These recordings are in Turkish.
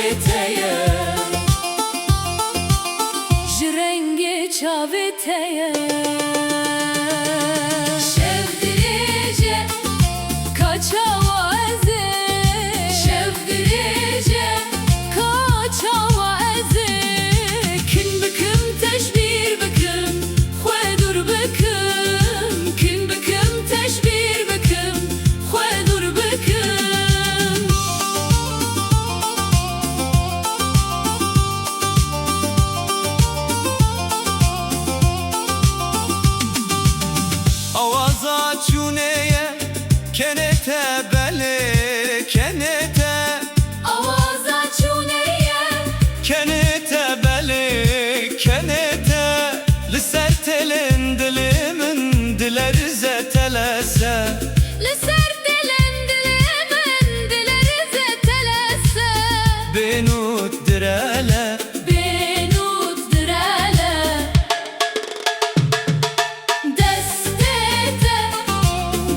çaviteye Jrengi çaviteye Şevdirice kaçava eze Şevdirice kaçava eze Kün büküm teşbir büküm Xwedur büküm Kün büküm teşbir büküm Xwedur büküm Avaza çuneye kenete beli kenete Avaza çuneye kenete beli kenete Liser telin dilimin dilerize telese Liser dilin dilimin dilerize telese Benut direle Benut direle Destete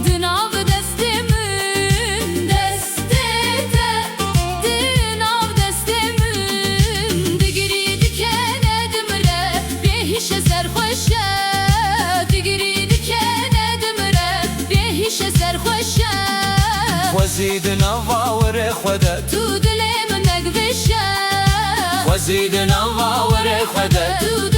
Dınav destimin Destete Dınav destimin Digiri dikene dımre Behişe serhoşe Digiri dikene dımre Behişe serhoşe وزيدنا فاور خدت Tu dilim negveşe وزيدنا فاور خدت Tu